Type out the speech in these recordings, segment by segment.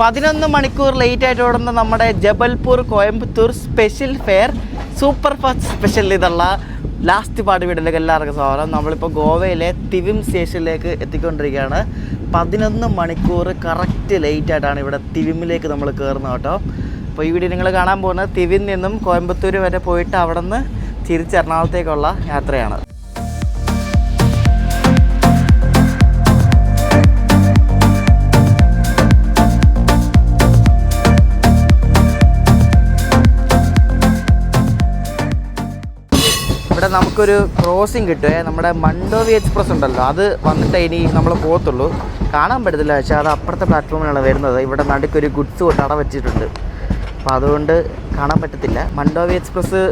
11 മണിക്കൂർ ലേറ്റ് ആയിട്ട് ഓടുന്ന നമ്മുടെ Jabalpur Coimbatore special fair super fast special ഇതുള്ള ലാസ്റ്റ് പാട്ട് വീട്ടിലേക്ക് എല്ലാവർക്കും സ്വാഗതം. നമ്മളിപ്പോൾ ഗോവയിലെ തിവിം സ്റ്റേഷനിലേക്ക് എത്തിക്കൊണ്ടിരിക്കുകയാണ്. 11 മണിക്കൂർ കറക്റ്റ് ലേറ്റ് ആയിട്ടാണ് ഇവിടെ തിവിമിലേക്ക് നമ്മൾ കയറുന്നത് കേട്ടോ. അപ്പോൾ ഈ വീഡിയോ നിങ്ങൾ കാണാൻ പോകുന്നത് തിവിൽ നിന്നും കോയമ്പത്തൂർ വരെ പോയിട്ട് അവിടെ നിന്ന് തിരിച്ച് എറണാകുളത്തേക്കുള്ള യാത്രയാണ്. ഇവിടെ നമുക്കൊരു ക്രോസിങ് കിട്ടുമേ. നമ്മുടെ മണ്ടോവി എക്സ്പ്രസ് ഉണ്ടല്ലോ, അത് വന്നിട്ട് ഇനി നമ്മൾ പോകത്തുള്ളൂ. കാണാൻ പറ്റത്തില്ല, പക്ഷേ അത് അപ്പുറത്തെ പ്ലാറ്റ്ഫോമിലാണ് വരുന്നത്. ഇവിടെ നടുക്കൊരു ഗുഡ്സ് കൊട്ടട വെച്ചിട്ടുണ്ട്, അപ്പോൾ അതുകൊണ്ട് കാണാൻ പറ്റത്തില്ല. മണ്ടോവി എക്സ്പ്രസ്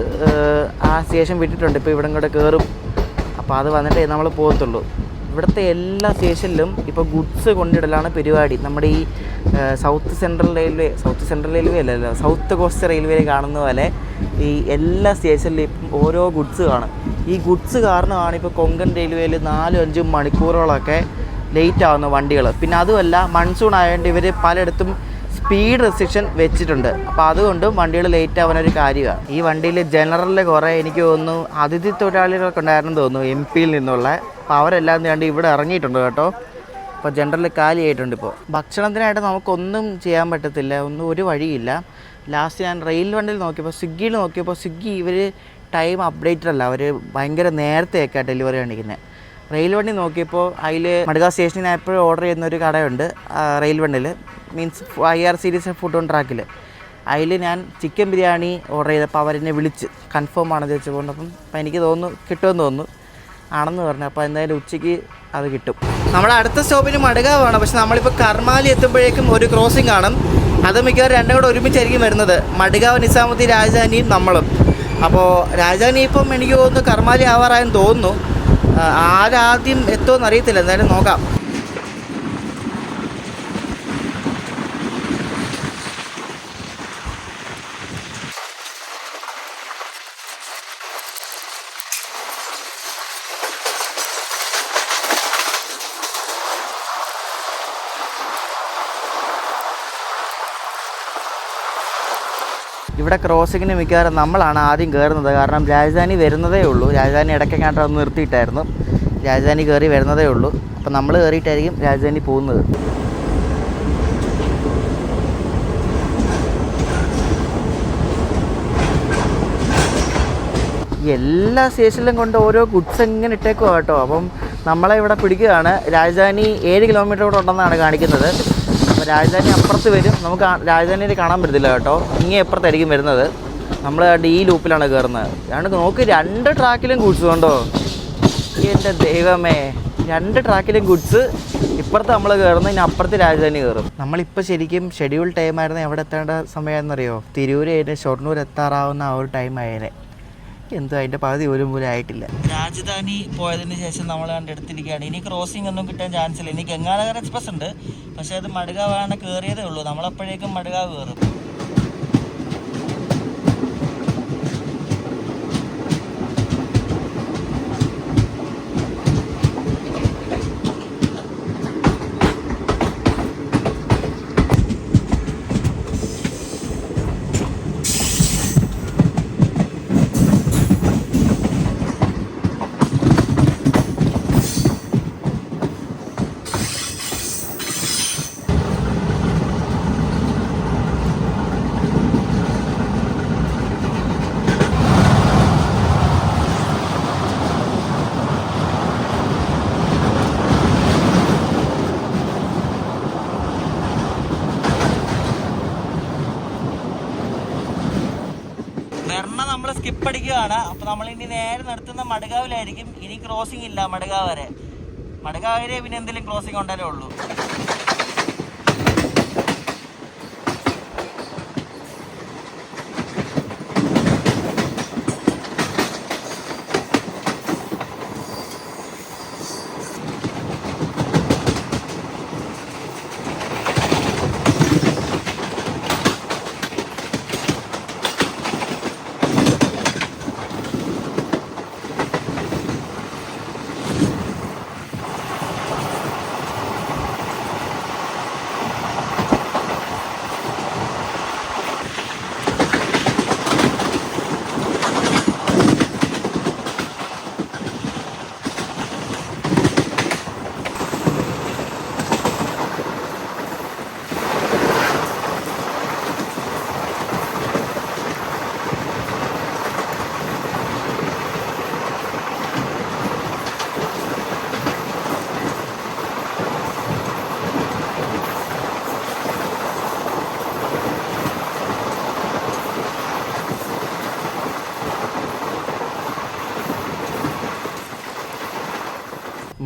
ആ സ്റ്റേഷൻ വിട്ടിട്ടുണ്ട്, ഇപ്പോൾ ഇവിടെ ഇങ്ങോട്ട് കയറും. അപ്പോൾ അത് വന്നിട്ട് നമ്മൾ പോകത്തുള്ളൂ. ഇവിടുത്തെ എല്ലാ സ്റ്റേഷനിലും ഇപ്പോൾ ഗുഡ്സ് കൊണ്ടിടലാണ് പരിപാടി. നമ്മുടെ ഈ സൗത്ത് സെൻട്രൽ റെയിൽവേ അല്ലല്ലോ, സൗത്ത് കോസ്റ്റ് റെയിൽവേയിൽ കാണുന്ന പോലെ ഈ എല്ലാ സ്റ്റേഷനിലും ഇപ്പം ഓരോ ഗുഡ്സ് കാണും. ഈ ഗുഡ്സ് കാരണമാണ് ഇപ്പോൾ കൊങ്കൺ റെയിൽവേയിൽ 4-5 മണിക്കൂറുകളൊക്കെ ലേറ്റ് ആവുന്ന വണ്ടികൾ. പിന്നെ അതുമല്ല, മൺസൂൺ ആയതുകൊണ്ട് ഇവർ പലയിടത്തും സ്പീഡ് റെസ്ട്രിക്ഷൻ വെച്ചിട്ടുണ്ട്. അപ്പോൾ അതുകൊണ്ടും വണ്ടികൾ ലേറ്റ് ആവാനൊരു കാര്യമാണ്. ഈ വണ്ടിയിൽ ജനറലിൽ കുറേ എനിക്ക് തോന്നുന്നു അതിഥി തൊഴിലാളികളൊക്കെ ഉണ്ടായിരുന്നു തോന്നുന്നു, MP-യിൽ നിന്നുള്ള. അപ്പോൾ അവരെല്ലാം കണ്ട് ഇവിടെ ഇറങ്ങിയിട്ടുണ്ട് കേട്ടോ. അപ്പോൾ ജനറൽ കാലിയായിട്ടുണ്ട്. ഇപ്പോൾ ഭക്ഷണത്തിനായിട്ട് നമുക്കൊന്നും ചെയ്യാൻ പറ്റത്തില്ല, ഒരു വഴിയില്ല. ലാസ്റ്റ് ഞാൻ റെയിൽ വണ്ടിയിൽ നോക്കിയപ്പോൾ, സ്വിഗ്ഗിയിൽ നോക്കിയപ്പോൾ സ്വിഗ്ഗി ഇവർ ടൈം അപ്ഡേറ്റഡ് അല്ല, അവർ ഭയങ്കര നേരത്തെയൊക്കെ ഡെലിവറി കാണിക്കുന്നത്. റെയിൽ വണ്ടി നോക്കിയപ്പോൾ അതിൽ മഡ്ഗാവ് സ്റ്റേഷനിൽ എപ്പോഴും ഓർഡർ ചെയ്യുന്നൊരു കടയുണ്ട് റെയിൽ വണ്ടിയിൽ, means IR series food on ട്രാക്കിൽ. അതിൽ ഞാൻ ചിക്കൻ ബിരിയാണി ഓർഡർ ചെയ്തപ്പോൾ അവരെന്നെ വിളിച്ച് കൺഫേം ആണെന്ന് ചോദിച്ചപ്പോൾ, അപ്പം എനിക്ക് തോന്നുന്നു കിട്ടുമെന്ന് തോന്നുന്നു, ആണെന്ന് പറഞ്ഞു. അപ്പോൾ എന്തായാലും ഉച്ചയ്ക്ക് അത് കിട്ടും. നമ്മുടെ അടുത്ത സ്റ്റോപ്പിന് മഡ്ഗാവാണ്, പക്ഷെ നമ്മളിപ്പോൾ കർമാലി എത്തുമ്പോഴേക്കും ഒരു ക്രോസിംഗ് കാണും. അത് മിക്കവാറും രണ്ടും കൂടെ ഒരുമിച്ചായിരിക്കും വരുന്നത്, മഡ്ഗാവ്, നിസാമുദ്ദീൻ, രാജധാനിയും നമ്മളും. അപ്പോൾ രാജധാനി ഇപ്പം എനിക്ക് തോന്നുന്നു കർമാലി ആവാറായെന്ന് തോന്നുന്നു. ആരാദ്യം എത്തുമെന്ന് അറിയത്തില്ല, എന്തായാലും നോക്കാം. ഇവിടെ ക്രോസിങ്ങിന് മിക്കവാറും നമ്മളാണ് ആദ്യം കയറുന്നത്, കാരണം രാജധാനി വരുന്നതേ ഉള്ളൂ. രാജധാനി ഇടയ്ക്കെങ്ങാണ്ട് ഒന്ന് നിർത്തിയിട്ടായിരുന്നു, രാജധാനി കയറി വരുന്നതേ ഉള്ളൂ. അപ്പം നമ്മൾ കയറിയിട്ടായിരിക്കും രാജധാനി പോകുന്നത്. എല്ലാ സ്റ്റേഷനിലും കൊണ്ട് ഓരോ ഗുഡ്സ് എങ്ങനെ ഇട്ടേക്കുക കേട്ടോ. അപ്പം നമ്മളെ ഇവിടെ പിടിക്കുകയാണ്. രാജധാനി 7 കിലോമീറ്റർ കൂടെ ഉണ്ടെന്നാണ് കാണിക്കുന്നത്. അപ്പോൾ രാജധാനി അപ്പുറത്ത് വരും, നമുക്ക് രാജധാനിയിൽ കാണാൻ പറ്റത്തില്ല കേട്ടോ, ഇങ്ങനെ എപ്പുറത്തായിരിക്കും വരുന്നത്. നമ്മൾ ഈ ലൂപ്പിലാണ് കയറുന്നത്. അതുകൊണ്ട് നോക്ക്, 2 ട്രാക്കിലും ഗുഡ്സ് കണ്ടോ. എൻ്റെ ദൈവമേ, 2 ട്രാക്കിലും ഗുഡ്സ്. ഇപ്പുറത്ത് നമ്മൾ കയറുന്നു, ഇനി അപ്പുറത്ത് രാജധാനി കയറും. നമ്മളിപ്പോൾ ശരിക്കും ഷെഡ്യൂൾ ടൈമായിരുന്നു. എവിടെ എത്തേണ്ട സമയമാണെന്നറിയോ? തിരൂർ കഴിഞ്ഞ് ഷൊർണൂർ എത്താറാവുന്ന ആ ഒരു ടൈം ആയേനെ. എന്തോ അതിൻ്റെ പകുതി പോലും ആയിട്ടില്ല. രാജധാനി പോയതിന് ശേഷം നമ്മൾ കണ്ടെടുത്തിരിക്കുകയാണ്. ഇനി ക്രോസിംഗ് ഒന്നും കിട്ടാൻ ചാൻസ് ഇല്ല. ഇനി ഗംഗാനഗർ എക്സ്പ്രസ് ഉണ്ട്, പക്ഷേ അത് മഡ്ഗാവാണ് കയറിയതേ ഉള്ളൂ. നമ്മളപ്പോഴേക്കും മഡ്ഗാവ് കയറും. നമ്മൾ സ്കിപ്പ് അടിക്കുകയാണ്. അപ്പോൾ നമ്മളിനി നേരെ നിർത്തുന്ന മഡ്ഗാവിലായിരിക്കും. ഇനി ക്രോസിംഗ് ഇല്ല മഡ്ഗാവ് വരെ. മഡ്ഗാവ് വരെ പിന്നെ എന്തെങ്കിലും ക്രോസിംഗ് ഉണ്ടാലേ ഉള്ളൂ.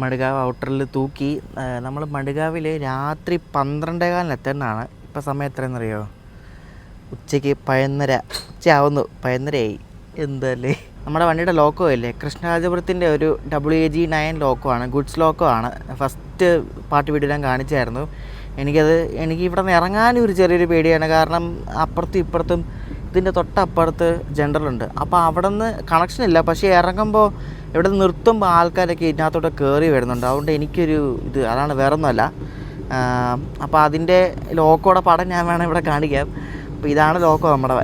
മടുകാവ് ഔട്ടറിൽ തൂക്കി. നമ്മൾ മടുകാവിൽ രാത്രി 12:15 എത്തേണ്ടതാണ്. ഇപ്പം സമയം എത്രയെന്നറിയോ? ഉച്ചയ്ക്ക് 11:30. ഉച്ചയാവുന്നു, 11:30ആയി. എന്തല്ലേ. നമ്മുടെ വണ്ടിയുടെ ലോക്കോ ഇല്ലേ, കൃഷ്ണരാജപുരത്തിൻ്റെ ഒരു WAG9 ലോക്കോ ആണ്, ഗുഡ്സ് ലോക്കോ ആണ്. ഫസ്റ്റ് പാർട്ട് വീഡിയോ ഞാൻ കാണിച്ചായിരുന്നു. എനിക്ക് ഇവിടെ നിന്ന് ഇറങ്ങാനും ഒരു ചെറിയൊരു പേടിയാണ്. കാരണം അപ്പുറത്തും ഇപ്പുറത്തും ഇതിൻ്റെ തൊട്ടപ്പുറത്ത് ജനറലുണ്ട്. അപ്പോൾ അവിടെ നിന്ന് കണക്ഷൻ ഇല്ല. പക്ഷേ ഇറങ്ങുമ്പോൾ ഇവിടെ നിർത്തുമ്പോൾ ആൾക്കാരൊക്കെ ഇതിനകത്തോട്ട് കയറി വരുന്നുണ്ട്. അതുകൊണ്ട് എനിക്കൊരു അതാണ്, വേറൊന്നുമല്ല. അപ്പോൾ അതിൻ്റെ ലോക്കോയുടെ പടം ഞാൻ വേണം ഇവിടെ കാണിക്കാം. അപ്പോൾ ഇതാണ് ലോക്കോ നമ്മുടെ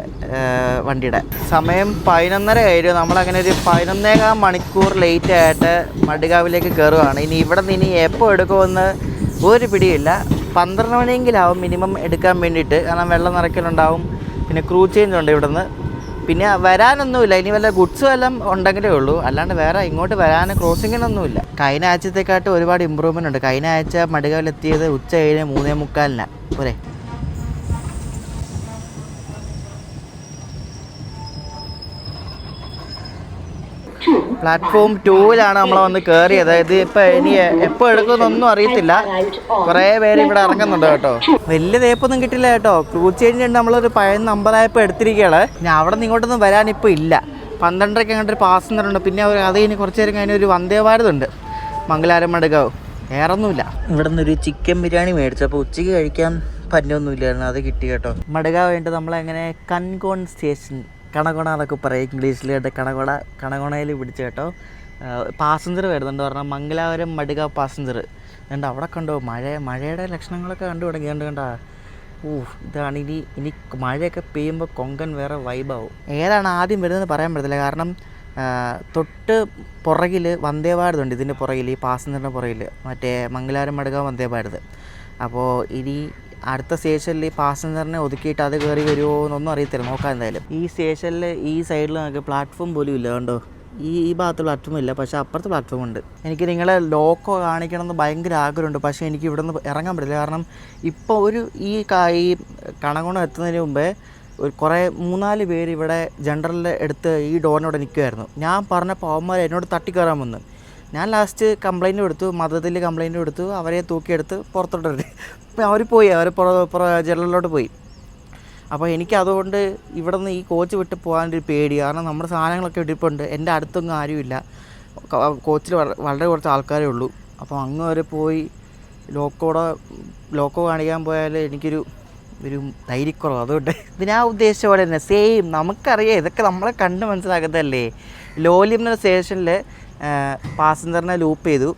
വണ്ടിയുടെ. സമയം 11:30 ആയിരുന്നു. നമ്മളങ്ങനെ ഒരു 11.25 മണിക്കൂർ ലേറ്റായിട്ട് മടുകാവിലേക്ക് കയറുകയാണ്. ഇവിടെ നിന്ന് ഇനി എപ്പോൾ എടുക്കുമെന്ന് ഒരു പിടിയില്ല. 12 മണിയെങ്കിലാവും മിനിമം എടുക്കാൻ വേണ്ടിയിട്ട്. കാരണം വെള്ളം നിറയ്ക്കലുണ്ടാവും, പിന്നെ ക്രൂ ചേഞ്ച് ഉണ്ട് ഇവിടെ നിന്ന്. പിന്നെ വരാനൊന്നുമില്ല, ഇനി വല്ല ഗുഡ്സും എല്ലാം ഉണ്ടെങ്കിലേ ഉള്ളൂ. അല്ലാണ്ട് വേറെ ഇങ്ങോട്ട് വരാൻ ക്രോസിങ്ങിനൊന്നുമില്ല. കഴിഞ്ഞ ആഴ്ചത്തേക്കായിട്ട് ഒരുപാട് ഇമ്പ്രൂവ്മെൻ്റ് ഉണ്ട്. കഴിഞ്ഞ ആഴ്ച മടുകാവിലെത്തിയത് ഉച്ച 3:45 പോരെ. പ്ലാറ്റ്ഫോം 2-ലാണ് നമ്മൾ വന്ന് കയറിയത്. ഇത് ഇപ്പം ഇനി എപ്പോൾ എടുക്കുമെന്നൊന്നും അറിയത്തില്ല. കുറേ പേര് ഇവിടെ ഇറങ്ങുന്നുണ്ട് കേട്ടോ. വലിയ തേപ്പൊന്നും കിട്ടില്ല കേട്ടോ. ക്രൂ ചേഞ്ച് ഉണ്ട്. നമ്മളൊരു 50 എടുത്തിരിക്കുകയാണ്. ഞാൻ അവിടെ നിന്ന് ഇങ്ങോട്ടൊന്നും വരാനിപ്പോൾ ഇല്ല. 12:30 അങ്ങോട്ട് ഒരു പാസഞ്ചർ ഉണ്ട്. പിന്നെ അത് കഴിഞ്ഞ് കുറച്ച് നേരം കഴിഞ്ഞ് ഒരു വന്ദേ ഭാരത് ഉണ്ട് മംഗലാരം മടുകാവ്. വേറൊന്നുമില്ല. ഇവിടെ നിന്നൊരു ചിക്കൻ ബിരിയാണി മേടിച്ചു. അപ്പോൾ ഉച്ചയ്ക്ക് കഴിക്കാൻ പറ്റൊന്നുമില്ലായിരുന്നു, അത് കിട്ടി കേട്ടോ. മടുകാവ് കഴിഞ്ഞിട്ട് നമ്മളെങ്ങനെ കൺകോൺ സ്റ്റേഷൻ, കണകൊണ എന്നൊക്കെ പറയും ഇംഗ്ലീഷിൽ. കണകൊണയിൽ പിടിച്ചു കേട്ടോ. പാസഞ്ചർ വരുന്നുണ്ട് പറഞ്ഞാൽ മംഗലാപുരം മടുകാവ് പാസഞ്ചർ. കണ്ടോ അവിടെ കണ്ടോ മഴയുടെ ലക്ഷണങ്ങളൊക്കെ കണ്ടു തുടങ്ങി. കണ്ടാ ഇതാണ് ഇനി മഴയൊക്കെ പെയ്യുമ്പോൾ കൊങ്കൺ വേറെ വൈബാവും. ഏതാണ് ആദ്യം വരുന്നതെന്ന് പറയാൻ പറ്റത്തില്ല. കാരണം തൊട്ട് പുറകിൽ വന്ദേ ഭാരത് ഉണ്ട്. ഇതിൻ്റെ പുറകിൽ, ഈ പാസഞ്ചറിൻ്റെ പുറകിൽ മറ്റേ മംഗലാപുരം മടുകാവ് വന്ദേ ഭാരത്. അപ്പോൾ ഇനി അടുത്ത സ്റ്റേഷനിൽ ഈ പാസഞ്ചറിനെ ഒതുക്കിയിട്ട് അത് കയറി വരുമോ എന്നൊന്നും അറിയത്തില്ല. നോക്കാം എന്തായാലും. ഈ സ്റ്റേഷനിൽ ഈ സൈഡിൽ നമുക്ക് പ്ലാറ്റ്ഫോം പോലും ഇല്ല. കണ്ടോ, ഈ ഭാഗത്ത് പ്ലാറ്റ്ഫോം ഇല്ല, പക്ഷേ അപ്പുറത്ത് പ്ലാറ്റ്ഫോം ഉണ്ട്. എനിക്ക് നിങ്ങളെ ലോക്കോ കാണിക്കണമെന്ന് ഭയങ്കര ആഗ്രഹമുണ്ട്. പക്ഷേ എനിക്ക് ഇവിടെ നിന്ന് ഇറങ്ങാൻ പറ്റില്ല. കാരണം ഇപ്പോൾ ഈ കണകുണം എത്തുന്നതിന് മുമ്പേ കുറേ 3-4 പേര് ഇവിടെ ജനറലിൻ്റെ അടുത്ത് ഈ ഡോറിനോടെ നിൽക്കുമായിരുന്നു. ഞാൻ പറഞ്ഞപ്പോൾ അവന്മാർ എന്നോട് തട്ടിക്കയറാൻ വന്നു. ഞാൻ ലാസ്റ്റ് കംപ്ലയിൻറ്റ് കൊടുത്തു, മതത്തിൽ കംപ്ലയിൻറ്റ് കൊടുത്തു. അവരെ തൂക്കിയെടുത്ത് പുറത്തോട്ട് അവർ പോയി, ജനറലിലോട്ട് പോയി. അപ്പോൾ എനിക്കതുകൊണ്ട് ഇവിടെ നിന്ന് ഈ കോച്ച് വിട്ട് പോകാനൊരു പേടി. കാരണം നമ്മുടെ സാധനങ്ങളൊക്കെ ഇടിപ്പുണ്ട്. എൻ്റെ അടുത്തൊന്നും ആരുമില്ല. കോച്ചിൽ വളരെ കുറച്ച് ആൾക്കാരേ ഉള്ളൂ. അപ്പോൾ അങ്ങ് വരെ പോയി ലോക്കോ കാണിക്കാൻ പോയാൽ എനിക്കൊരു ധൈര്യക്കുറവ്. അതുകൊണ്ട് ഇത് ഞാൻ ഉദ്ദേശിച്ച പോലെ തന്നെ സെയിം. നമുക്കറിയാം, ഇതൊക്കെ നമ്മളെ കണ്ട് മനസ്സിലാക്കുന്നതല്ലേ. ലോലിയം എന്ന സ്റ്റേഷനിൽ പാസഞ്ചറിനെ ലൂപ്പ് ചെയ്തു.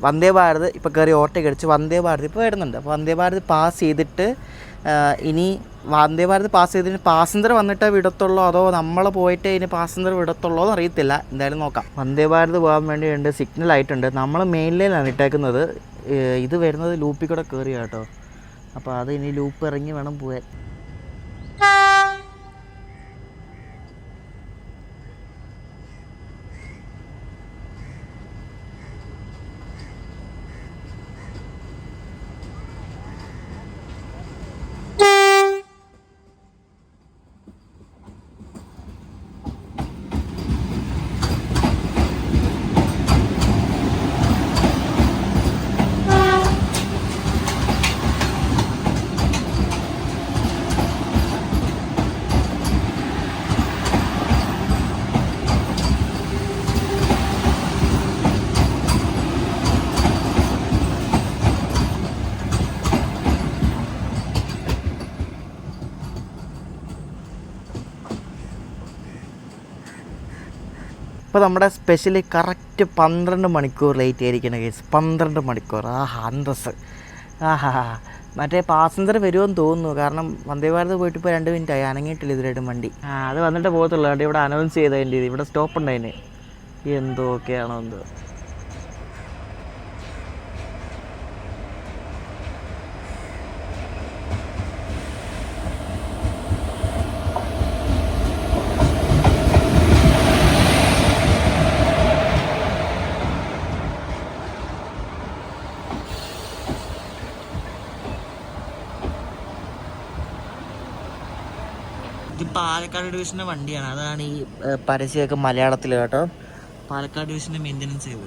വന്ദേ ഭാരത് ഇപ്പോൾ കയറി ഓവർടേക്ക് അടിച്ച് വന്ദേ ഭാരത് ഇപ്പോൾ വരുന്നുണ്ട്. അപ്പോൾ വന്ദേ ഭാരത് പാസ് ചെയ്തിട്ട് ഇനി വന്ദേ ഭാരത് പാസ് ചെയ്തിട്ട് പാസഞ്ചർ വന്നിട്ട് വിടത്തുള്ളൂ, അതോ നമ്മൾ പോയിട്ട് ഇനി പാസഞ്ചർ വിടത്തുള്ളൂ എന്ന് അറിയത്തില്ല. എന്തായാലും നോക്കാം. വന്ദേ ഭാരത് പോകാൻ വേണ്ടിയുണ്ട്, സിഗ്നൽ ആയിട്ടുണ്ട്. നമ്മൾ മെയിൻ ലൈനിലാണ് ഇട്ടേക്കുന്നത്. ഇത് വരുന്നത് ലൂപ്പിൽ കൂടെ കയറിയ കേട്ടോ. അപ്പോൾ അത് ഇനി ലൂപ്പ് ഇറങ്ങി വേണം പോകാൻ. ഇപ്പോൾ നമ്മുടെ സ്പെഷ്യലി കറക്റ്റ് 12 മണിക്കൂർ ലേറ്റ് ആയിരിക്കണം കേസ്. 12 മണിക്കൂർ. അന്തസ്. മറ്റേ പാസഞ്ചർ വരുമെന്ന് തോന്നുന്നു. കാരണം വന്ദേ ഭാരത് പോയിട്ട് ഇപ്പോൾ 2 മിനിറ്റായി, അനങ്ങിയിട്ടില്ല ഇതിലായിട്ടും വണ്ടി. അത് വന്നിട്ട് പോകത്തുള്ളൂ. കേട്ടോ, ഇവിടെ അനൗൺസ് ചെയ്തതിൻ്റെ ഇവിടെ സ്റ്റോപ്പ് ഉണ്ടായിന്. എന്തൊക്കെയാണോ എന്തോ. ഇത് പാലക്കാട് ഡിവിഷൻ്റെ വണ്ടിയാണ്. അതാണ് ഈ പരസ്യമൊക്കെ മലയാളത്തിൽ കേട്ടോ. പാലക്കാട് ഡിവിഷൻ്റെ മെയിൻ്റനൻസ് ചെയ്ത്.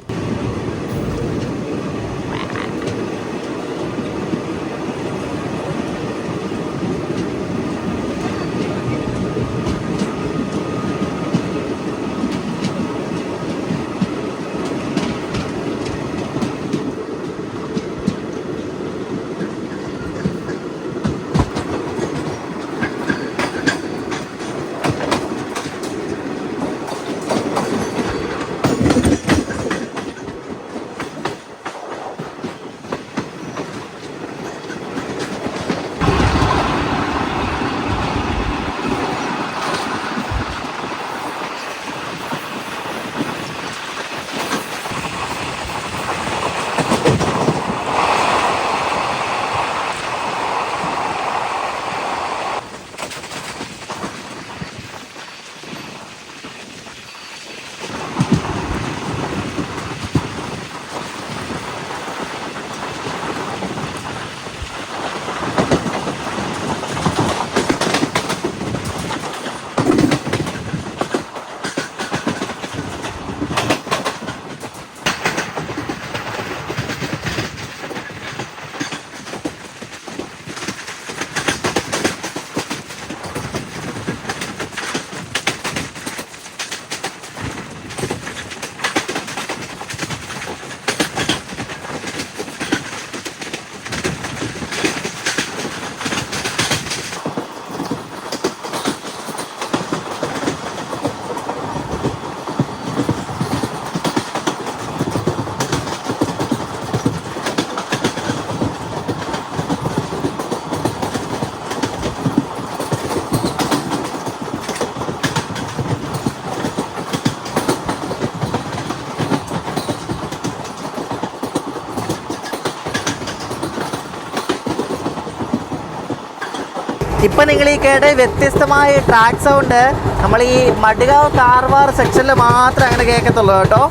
ഇപ്പം നിങ്ങൾ ഈ കേട്ട വ്യത്യസ്തമായ ട്രാക്ക് സൗണ്ട് നമ്മൾ ഈ മഡ്ഗാവ് കാർവാർ സെക്ഷനിൽ മാത്രമേ അങ്ങനെ കേൾക്കത്തുള്ളൂ കേട്ടോ.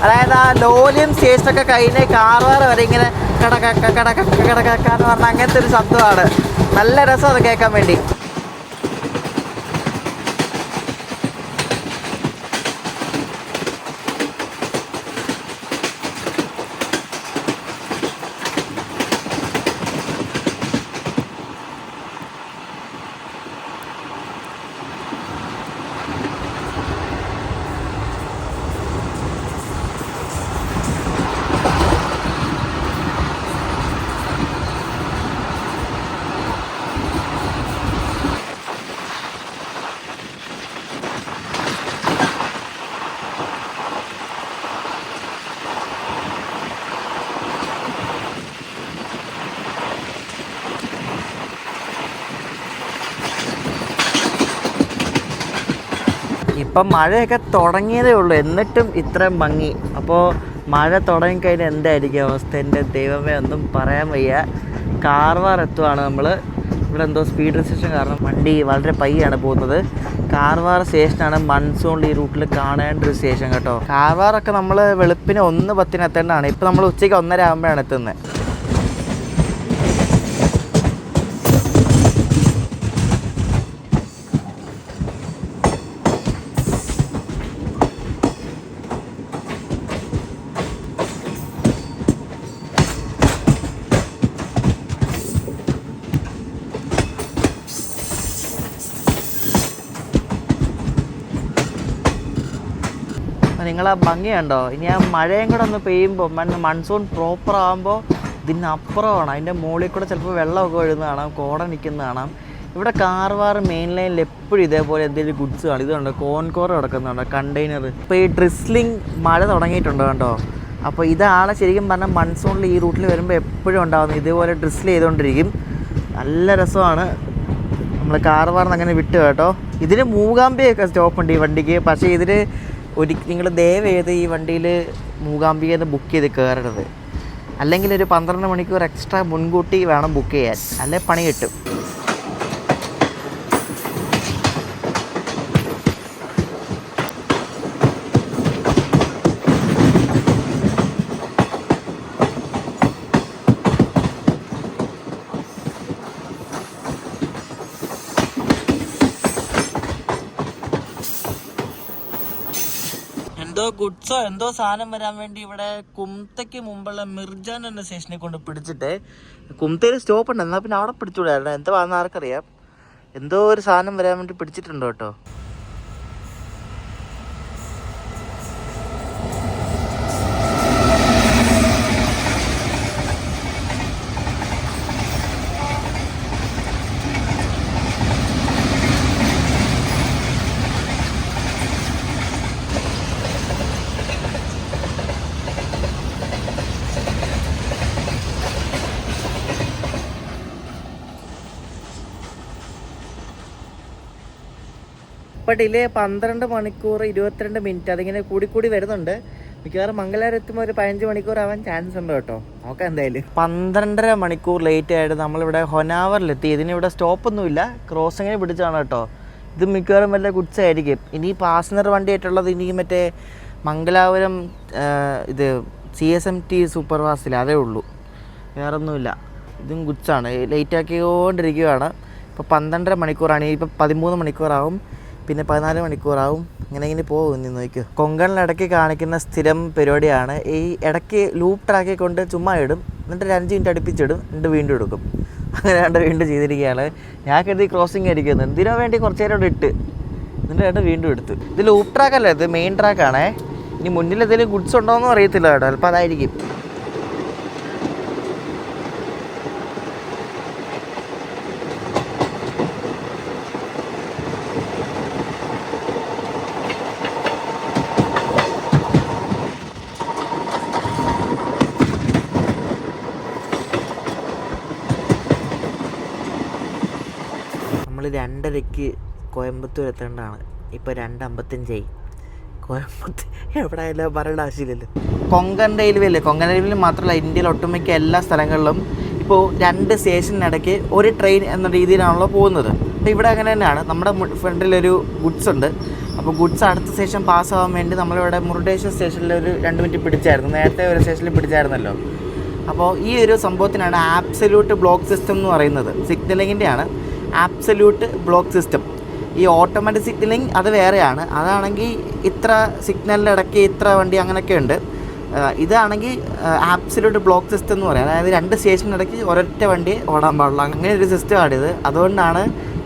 അതായത് ആ ലോലിയം സ്റ്റേഷനൊക്കെ കഴിഞ്ഞ് കാർവാർ വരെ ഇങ്ങനെ കടകക്ക കടകക്ക കടകക്ക എന്ന് പറഞ്ഞാൽ അങ്ങനത്തെ ഒരു ശബ്ദമാണ്. നല്ല രസം അത് കേൾക്കാൻ വേണ്ടി. ഇപ്പം മഴയൊക്കെ തുടങ്ങിയതേ ഉള്ളൂ, എന്നിട്ടും ഇത്രയും ഭംഗി. അപ്പോൾ മഴ തുടങ്ങിക്കഴിഞ്ഞാൽ എന്തായിരിക്കും അവസ്ഥ? എൻ്റെ ദൈവമേ, ഒന്നും പറയാൻ വയ്യ. കാർവാർ എത്തുവാണ് നമ്മൾ. ഇവിടെ എന്തോ സ്പീഡ് റെസ്ട്രിക്ഷൻ കാരണം വണ്ടി വളരെ പയ്യാണ് പോകുന്നത്. കാർവാർ സ്റ്റേഷനാണ് മൺസൂണിൽ ഈ റൂട്ടിൽ കാണേണ്ട ഒരു സ്റ്റേഷൻ കേട്ടോ. കാർവാറൊക്കെ നമ്മൾ വെളുപ്പിന് 1:10 എത്തേണ്ടതാണ്. ഇപ്പം നമ്മൾ ഉച്ചയ്ക്ക് 1:30 ആകുമ്പോഴാണ് എത്തുന്നത്. നിങ്ങൾ ആ ഭംഗി കണ്ടോ? ഇനി ആ മഴയും കൂടെ ഒന്ന് പെയ്യുമ്പോൾ മൺസൂൺ പ്രോപ്പർ ആകുമ്പോൾ ഇതിനപ്പുറമാണ്. അതിൻ്റെ മുകളിൽ കൂടെ ചിലപ്പോൾ വെള്ളമൊക്കെ ഒഴുകുന്ന കാണാം, കോട നിൽക്കുന്ന കാണാം. ഇവിടെ കാർവാർ മെയിൻ ലൈനിൽ എപ്പോഴും ഇതേപോലെ എന്തെങ്കിലും ഗുഡ്സ് കാണും. ഇതുണ്ട് കോൺകോർ കിടക്കുന്നുണ്ടോ, കണ്ടെയ്നർ. ഇപ്പോൾ ഈ ഡ്രിസ്ലിംഗ് മഴ തുടങ്ങിയിട്ടുണ്ടോ കണ്ടോ? അപ്പോൾ ഇതാണ് ശരിക്കും പറഞ്ഞാൽ മൺസൂണിൽ ഈ റൂട്ടിൽ വരുമ്പോൾ എപ്പോഴും ഉണ്ടാകുന്നത്. ഇതേപോലെ ഡ്രിസ്ൽ ചെയ്തുകൊണ്ടിരിക്കും. നല്ല രസമാണ്. നമ്മൾ കാർവാറിന് അങ്ങനെ വിട്ടു കേട്ടോ. ഇതിന് മൂകാംബിയൊക്കെ സ്റ്റോപ്പുണ്ട് ഈ വണ്ടിക്ക്. പക്ഷേ ഇതിന് നിങ്ങൾ ദയവേത് ഈ വണ്ടിയിൽ മൂകാംബികയിൽ ബുക്ക് ചെയ്ത് കയറരുത്. അല്ലെങ്കിൽ ഒരു 12 മണിക്കൂർ എക്സ്ട്രാ മുൻകൂട്ടി വേണം ബുക്ക് ചെയ്യാൻ, അല്ലെ പണി കിട്ടും. എന്തോ ഗുഡ്സോ എന്തോ സാധനം വരാൻ വേണ്ടി ഇവിടെ കുംതയ്ക്ക് മുമ്പുള്ള മിർജാൻ എന്ന സ്റ്റേഷനിൽ കൊണ്ട് പിടിച്ചിട്ട്, കുംതയിൽ സ്റ്റോപ്പ് ഉണ്ട്, എന്നാൽ പിന്നെ അവിടെ പിടിച്ചുകൂടായിരുന്നു. എന്താ വന്ന ആർക്കറിയാം. എന്തോ ഒരു സാധനം വരാൻ വേണ്ടി പിടിച്ചിട്ടുണ്ടോ കേട്ടോ. ഇപ്പോൾ ഡിലേ 12 മണിക്കൂർ 22 മിനിറ്റ് അതിങ്ങനെ കൂടിക്കൂടി വരുന്നുണ്ട്. മിക്കവാറും മംഗലാപുരം എത്തുമ്പോൾ ഒരു 15 മണിക്കൂർ ആവാൻ ചാൻസ് ഉണ്ട് കേട്ടോ. നോക്കാം എന്തായാലും. 12.5 മണിക്കൂർ ലേറ്റ് ആയിട്ട് നമ്മളിവിടെ ഹൊനാവറിലെത്തി. ഇതിനിവിടെ സ്റ്റോപ്പൊന്നുമില്ല, ക്രോസിങ്ങിന് പിടിച്ചാണ് കേട്ടോ. ഇത് മിക്കവാറും വല്ല ഗുഡ്സ് ആയിരിക്കും. ഇനി പാസഞ്ചർ വണ്ടി ആയിട്ടുള്ളത് ഇനി മറ്റേ മംഗലാപുരം ഇത് CSMT സൂപ്പർ ഫാസ്റ്റിൽ അതേ ഉള്ളൂ, വേറൊന്നുമില്ല. ഇതും ഗുഡ്സാണ്. ലേറ്റ് ആക്കിക്കൊണ്ടിരിക്കുകയാണ്. ഇപ്പോൾ 12.5 മണിക്കൂറാണ്. ഇപ്പോൾ 13 മണിക്കൂറാവും, പിന്നെ 14 മണിക്കൂറാവും. ഇങ്ങനെ പോകും. ഇനി നോക്കിയോ, കൊങ്കണിലിടയ്ക്ക് കാണിക്കുന്ന സ്ഥിരം പരിപാടിയാണ്. ഈ ഇടയ്ക്ക് ലൂപ്പ് ട്രാക്കിൽ കൊണ്ട് ചുമ്മാ ഇടും, എന്നിട്ട് 5 മിനിറ്റ് അടുപ്പിച്ചിടും, എന്നിട്ട് വീണ്ടും എടുക്കും. അങ്ങനെ വീണ്ടും ചെയ്തിരിക്കുകയാണ്. ഞാൻ കരുതി ക്രോസിങ് ആയിരിക്കുന്നു, എന്തിനോ വേണ്ടി കുറച്ച് നേരം ഇട്ട്, എന്നിട്ട് വീണ്ടും എടുത്ത്. ഇത് ലൂപ്പ് ട്രാക്കല്ല, ഇത് മെയിൻ ട്രാക്കാണേ. ഇനി മുന്നിൽ എന്തെങ്കിലും ഗുഡ്സ് ഉണ്ടോയെന്നും അറിയത്തില്ല കേട്ടോ, ചിലപ്പോൾ അതായിരിക്കും. നമ്മൾ 2:30 കോയമ്പത്തൂർ എത്തേണ്ടതാണ്. ഇപ്പോൾ 2:55 കോയമ്പത്തൂർ. എവിടെ ആയാലും പറയേണ്ട ആവശ്യമില്ലല്ലോ. കൊങ്കൺ റെയിൽവേ അല്ലേ, കൊങ്കൺ റെയിൽവേയിൽ മാത്രമല്ല ഇന്ത്യയിൽ ഒട്ടുമിക്ക എല്ലാ സ്ഥലങ്ങളിലും ഇപ്പോൾ ഇപ്പോൾ 2 സ്റ്റേഷനിടയ്ക്ക് ഒരു ട്രെയിൻ എന്ന രീതിയിലാണല്ലോ പോകുന്നത്. അപ്പോൾ ഇവിടെ അങ്ങനെ തന്നെയാണ്. നമ്മുടെ ഫ്രണ്ടിലൊരു ഗുഡ്സ് ഉണ്ട്. അപ്പോൾ ഗുഡ്സ് അടുത്ത സ്റ്റേഷൻ പാസ്സാകാൻ വേണ്ടി നമ്മളിവിടെ മുരുഡേശ്വർ സ്റ്റേഷനിൽ ഒരു 2 മിനിറ്റ് പിടിച്ചായിരുന്നു. നേരത്തെ ഒരു സ്റ്റേഷനിൽ പിടിച്ചായിരുന്നല്ലോ. അപ്പോൾ ഈ ഒരു സംഭവത്തിനാണ് ആബ്സല്യൂട്ട് ബ്ലോക്ക് സിസ്റ്റം എന്ന് പറയുന്നത്. സിഗ്നലിങ്ങിൻ്റെയാണ് ആബ്സല്യൂട്ട് ബ്ലോക്ക് സിസ്റ്റം. ഈ ഓട്ടോമാറ്റിക് സിഗ്നലിംഗ് അത് വേറെയാണ്. അതാണെങ്കിൽ ഇത്ര സിഗ്നലിൻ്റെ ഇടയ്ക്ക് ഇത്ര വണ്ടി അങ്ങനെയൊക്കെ ഉണ്ട്. ഇതാണെങ്കിൽ ആബ്സല്യൂട്ട് ബ്ലോക്ക് സിസ്റ്റം എന്ന് പറയാം. അതായത് 2 സ്റ്റേഷനിടയ്ക്ക് ഒരൊറ്റ വണ്ടി ഓടാൻ പാടുള്ളൂ. അങ്ങനെ ഒരു സിസ്റ്റമാണിത്. അതുകൊണ്ടാണ്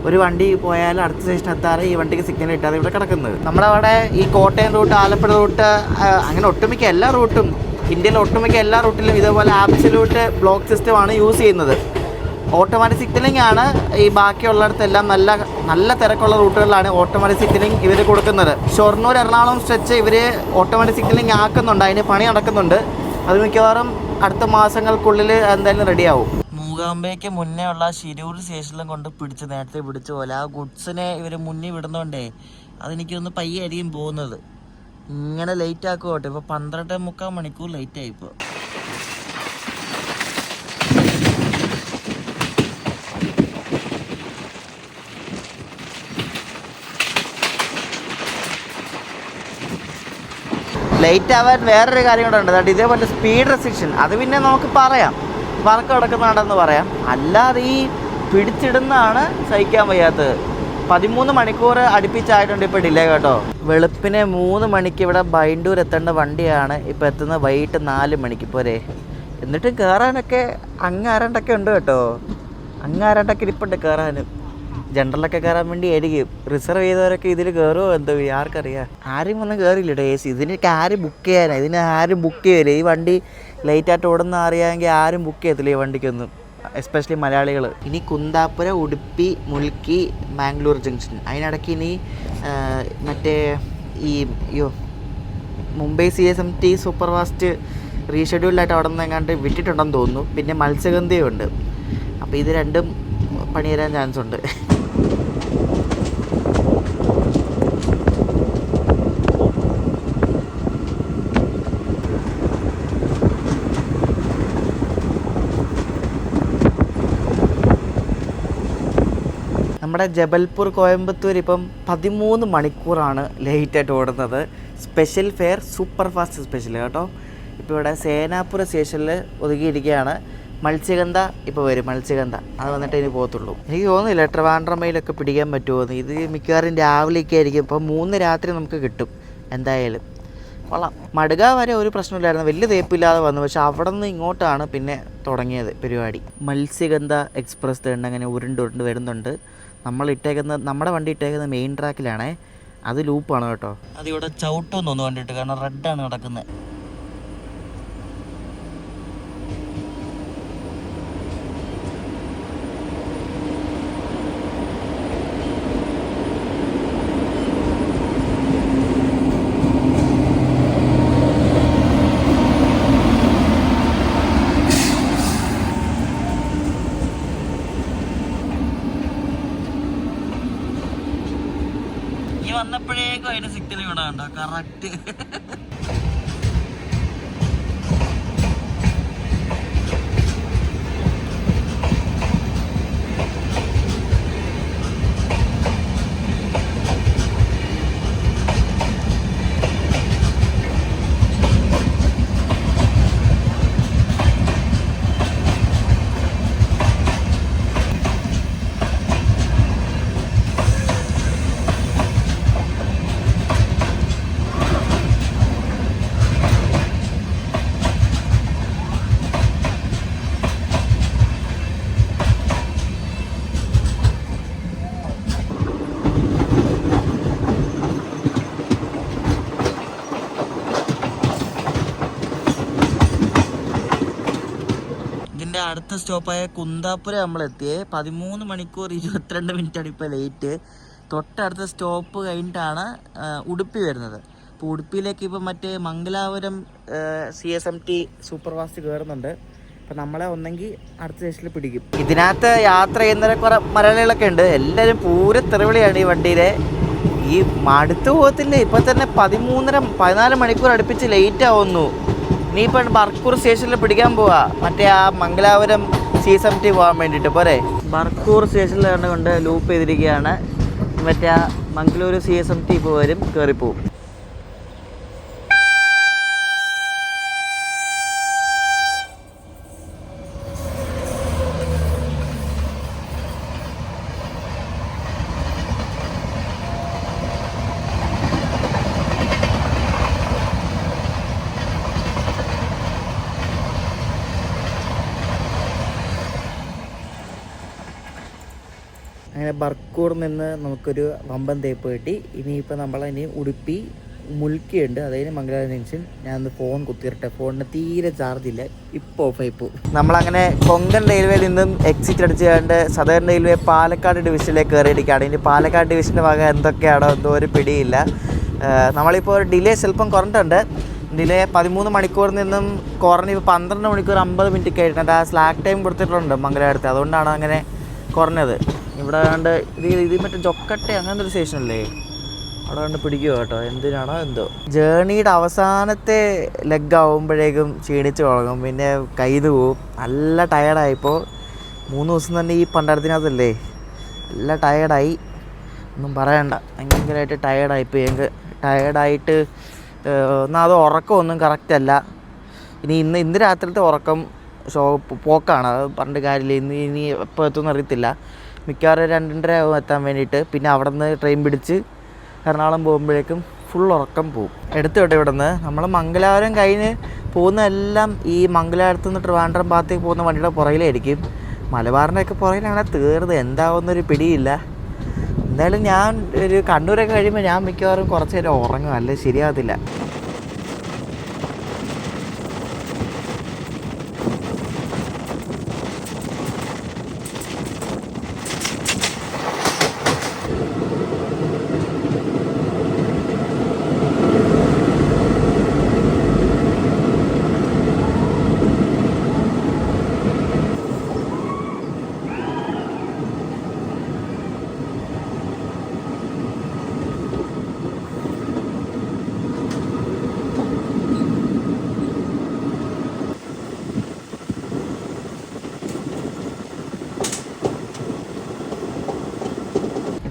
ഒരു വണ്ടി പോയാൽ അടുത്ത സ്റ്റേഷൻ എത്താതെ ഈ വണ്ടിക്ക് സിഗ്നൽ കിട്ടാതെ ഇവിടെ കിടക്കുന്നത്. നമ്മളവിടെ ഈ കോട്ടയം റൂട്ട്, ആലപ്പുഴ റൂട്ട്, അങ്ങനെ ഒട്ടുമിക്ക എല്ലാ റൂട്ടും, ഇന്ത്യയിലെ ഒട്ടുമിക്ക എല്ലാ റൂട്ടിലും ഇതേപോലെ ആബ്സല്യൂട്ട് ബ്ലോക്ക് സിസ്റ്റമാണ് യൂസ് ചെയ്യുന്നത്. ഓട്ടോമാറ്റിക് സിഗ്നലിംഗ് ആണ് ഈ ബാക്കിയുള്ളിടത്തെല്ലാം നല്ല തിരക്കുള്ള റൂട്ടുകളിലാണ് ഓട്ടോമാറ്റിക് സിഗ്നലിംഗ് ഇവർ കൊടുക്കുന്നത്. ഷൊർണൂർ എറണാകുളം സ്ട്രെച്ച് ഇവർ ഓട്ടോമാറ്റിക് സിഗ്നലിംഗ് ആക്കുന്നുണ്ട്. അതിന് പണി നടക്കുന്നുണ്ട്. അത് മിക്കവാറും അടുത്ത മാസങ്ങൾക്കുള്ളിൽ എന്തായാലും റെഡിയാവും. മൂകാംബയ്ക്ക് മുന്നേ ഉള്ള ശിരൂർ സ്റ്റേഷനിലും കൊണ്ട് നേരത്തെ പിടിച്ച പോലെ ആ ഗുഡ്സിനെ ഇവർ മുന്നിൽ വിടുന്നോണ്ടേ അതെനിക്കൊന്ന് പയ്യായിരിക്കും പോകുന്നത്. ഇങ്ങനെ ലേറ്റ് ആക്കുവട്ടെ. ഇപ്പോൾ 12.25 മണിക്കൂർ ലേറ്റായി. ഇപ്പോൾ ലേറ്റ് ആവാൻ വേറൊരു കാര്യം കൂടെ ഉണ്ട്. അതായത് ഇതേപോലെ സ്പീഡ് റെസ്ട്രിക്ഷൻ അത് പിന്നെ നമുക്ക് പറയാം, വർക്ക് കിടക്കുന്നുണ്ടെന്ന് പറയാം. അല്ലാതെ ഈ പിടിച്ചിടുന്നതാണ് സഹിക്കാൻ വയ്യാത്തത്. 13 മണിക്കൂർ അടുപ്പിച്ചായിട്ടുണ്ട് ഇപ്പോൾ ഡിലേ കേട്ടോ. വെളുപ്പിനെ 3 മണിക്ക് ഇവിടെ ബൈണ്ടൂർ എത്തേണ്ട വണ്ടിയാണ് ഇപ്പോൾ എത്തുന്നത് വൈകിട്ട് 4 മണിക്ക് പോരെ. എന്നിട്ടും കയറാനൊക്കെ അങ്ങാരണ്ടൊക്കെ ഉണ്ട് കേട്ടോ. അങ്ങാരണ്ടൊക്കെ ഇരിപ്പുണ്ട് കയറാനും. ജനറലൊക്കെ കയറാൻ വേണ്ടി ആയിരിക്കും. റിസർവ് ചെയ്തവരൊക്കെ ഇതിൽ കയറുമോ എന്തോ ആർക്കറിയാം. ആരും ഒന്നും കയറില്ല ഡേസ്. ഇതിനൊക്കെ ആരും ബുക്ക് ചെയ്യാനാണ്. ഇതിന് ആരും ബുക്ക് ചെയ്യില്ല. ഈ വണ്ടി ലേറ്റായിട്ട് ഓടുന്ന അറിയാമെങ്കിൽ ആരും ബുക്ക് ചെയ്യത്തില്ല ഈ വണ്ടിക്കൊന്നും, എസ്പെഷ്യലി മലയാളികൾ. ഇനി കുന്താപുര, ഉടുപ്പി, മുൽക്കി, മാംഗ്ലൂർ ജംഗ്ഷൻ. അതിനിടയ്ക്ക് ഇനി മറ്റേ ഈ മുംബൈ CSMT സൂപ്പർ ഫാസ്റ്റ് റീഷെഡ്യൂൾഡായിട്ട് അവിടെ നിന്ന് എങ്ങാണ്ട് വിട്ടിട്ടുണ്ടെന്ന് തോന്നുന്നു. പിന്നെ മത്സ്യഗന്ധിയും ഉണ്ട്. അപ്പോൾ ഇത് രണ്ടും പണി തരാൻ ചാൻസ് ഉണ്ട്. നമ്മുടെ ജബൽപൂർ കോയമ്പത്തൂർ ഇപ്പം 13 മണിക്കൂറാണ് ലേറ്റായിട്ട് ഓടുന്നത്. Special fair super fast special കേട്ടോ. ഇപ്പോൾ ഇവിടെ സേനാപുര സ്റ്റേഷനിൽ ഒതുങ്ങിയിരിക്കുകയാണ്. മത്സ്യഗന്ധ ഇപ്പോൾ വരും. മത്സ്യഗന്ധ അത് വന്നിട്ട് ഇനി പോകത്തുള്ളൂ. എനിക്ക് തോന്നുന്നില്ല ട്രിവാൻഡ്രമയിലൊക്കെ പിടിക്കാൻ പറ്റുമോ. ഇത് മിക്കവാറും രാവിലെയൊക്കെ ആയിരിക്കും. ഇപ്പോൾ 3 രാത്രി നമുക്ക് കിട്ടും എന്തായാലും. കൊള്ളാം. മടുക വരെ ഒരു പ്രശ്നമില്ലായിരുന്നു, വലിയ തേപ്പില്ലാതെ വന്നു. പക്ഷെ അവിടെ നിന്ന് ഇങ്ങോട്ടാണ് പിന്നെ തുടങ്ങിയത് പരിപാടി. മത്സ്യഗന്ധ എക്സ്പ്രസ് തന്നെ അങ്ങനെ ഉരുണ്ട് വരുന്നുണ്ട്. നമ്മുടെ വണ്ടി ഇട്ടേക്കുന്നത് മെയിൻ ട്രാക്കിലാണേ. അത് ലൂപ്പാണ് കേട്ടോ. അതിവിടെ ചവിട്ടൊന്നും ഒന്ന് കണ്ടിട്ട്, കാരണം റെഡാണ് കിടക്കുന്നത്. വന്നപ്പോഴേക്കും അതിന്റെ സിഗ്നൽ ഇവിടെ ഉണ്ടോ കറക്റ്റ്. അടുത്ത സ്റ്റോപ്പായ കുന്താപുര നമ്മളെത്തിയേ. 13 മണിക്കൂർ 22 മിനിറ്റാണ് ഇപ്പോൾ ലേറ്റ്. തൊട്ടടുത്ത സ്റ്റോപ്പ് കഴിഞ്ഞിട്ടാണ് ഉടുപ്പി വരുന്നത്. അപ്പോൾ ഉടുപ്പിയിലേക്ക് ഇപ്പം മറ്റേ മംഗലാപുരം CSMT സൂപ്പർ ഫാസ്റ്റ് കയറുന്നുണ്ട്. അപ്പം നമ്മളെ ഒന്നെങ്കിൽ അടുത്ത സ്റ്റേഷനിൽ പിടിക്കും. ഇതിനകത്ത് യാത്ര ചെയ്യുന്നവരെ കുറേ മലയാളികളൊക്കെ ഉണ്ട്. എല്ലാവരും പൂര തെറിവിളിയാണ് ഈ വണ്ടിയിലെ. ഈ മടുത്തു പോകത്തില്ലേ. ഇപ്പം തന്നെ 14 മണിക്കൂർ അടുപ്പിച്ച് ലേറ്റ് ആവുന്നു. ഇനിയിപ്പോൾ ബർക്കൂർ സ്റ്റേഷനിൽ പിടിക്കാൻ പോവാ. മറ്റേ ആ മംഗലാപുരം CSMT പോകാൻ വേണ്ടിയിട്ട് പോരെ. ബർക്കൂർ സ്റ്റേഷനിൽ കണ്ടുകൊണ്ട് ലൂപ്പ് ചെയ്തിരിക്കുകയാണ്. മറ്റേ മംഗളൂരു CSMT ഇപ്പോൾ വരും, കയറിപ്പോവും. അങ്ങനെ ബർക്കൂറിൽ നിന്ന് നമുക്കൊരു വമ്പൻ തേപ്പ് കിട്ടി. ഇനിയിപ്പോൾ നമ്മളിനി ഉടുപ്പി മുൽക്കിയുണ്ട്, അതായത് മംഗലാപുരം ജംഗ്ഷൻ. ഞാനൊന്ന് ഫോൺ കുത്തിയിട്ടെ, ഫോണിന് തീരെ ചാർജ് ഇല്ല, ഇപ്പോൾ ഓഫായി പോകും. നമ്മളങ്ങനെ കൊങ്കൺ റെയിൽവേയിൽ നിന്നും എക്സിറ്റ് അടിച്ച് കണ്ട് സദേൺ റെയിൽവേ പാലക്കാട് ഡിവിഷനിലേക്ക് കയറിയിരിക്കുകയാണ്. ഇനി പാലക്കാട് ഡിവിഷൻ്റെ ഭാഗം എന്തൊക്കെയാണോ എന്തോ ഒരു പിടിയില്ല. നമ്മളിപ്പോൾ ഒരു ഡിലേ സ്വല്പം കുറഞ്ഞിട്ടുണ്ട്. ഡിലേ 13 മണിക്കൂറിൽ നിന്നും കുറഞ്ഞ് ഇപ്പോൾ 12 മണിക്കൂർ 50 മിനിറ്റ് കഴിഞ്ഞിട്ട് ആ സ്ലാക്ക് ടൈം കൊടുത്തിട്ടുണ്ട് മംഗലാപുരത്ത്, അതുകൊണ്ടാണ് അങ്ങനെ കുറഞ്ഞത്. ഇവിടെ കണ്ട് ഇത് മറ്റേ ജൊക്കട്ടെ അങ്ങനത്തെ ഒരു സ്റ്റേഷനല്ലേ, അവിടെ കണ്ട് പിടിക്കുമോ കേട്ടോ, എന്തിനാണോ എന്തോ. ജേണിയുടെ അവസാനത്തെ ലെഗ് ആകുമ്പോഴേക്കും ക്ഷീണിച്ച് തുടങ്ങും, പിന്നെ കയ്യിൽ പോവും. നല്ല ടയേർഡായിപ്പോൾ 3 ദിവസം തന്നെ ഈ പണ്ടാരത്തിനകത്തല്ലേ, നല്ല ടയേർഡായി, ഒന്നും പറയണ്ട. ഭയങ്കരമായിട്ട് ടയേർഡായിപ്പോൾ. ഞങ്ങൾക്ക് ടയേർഡായിട്ട് എന്നാൽ അത് ഉറക്കമൊന്നും കറക്റ്റല്ല. ഇന്ന് രാത്രിയിലത്തെ ഉറക്കം പോക്കാണ്, അത് പറഞ്ഞിട്ട് കാര്യമില്ല. ഇനി എപ്പോൾ എത്തുമെന്ന് അറിയത്തില്ല. മിക്കവാറും 2:30 ആവും എത്താൻ വേണ്ടിയിട്ട്. പിന്നെ അവിടെ നിന്ന് ട്രെയിൻ പിടിച്ച് എറണാകുളം പോകുമ്പോഴേക്കും ഫുൾ ഉറക്കം പോവും. എടുത്തോട്ടെ ഇവിടെ നിന്ന് നമ്മൾ മംഗലാപുരം കഴിഞ്ഞ് പോകുന്നതെല്ലാം ഈ മംഗലാപുരത്ത് നിന്ന് ട്രിവാൻഡ്രം ഭാഗത്തേക്ക് പോകുന്ന വണ്ടിയുടെ പുറകിലായിരിക്കും. മലബാറിൻ്റെയൊക്കെ പുറകിലാണ് തീർന്നത്, എന്താവുന്നൊരു പിടിയില്ല. എന്തായാലും ഞാൻ ഒരു കണ്ണൂരൊക്കെ കഴിയുമ്പോൾ ഞാൻ മിക്കവാറും കുറച്ച് നേരം ഉറങ്ങും, അല്ലേ ശരിയാകത്തില്ല.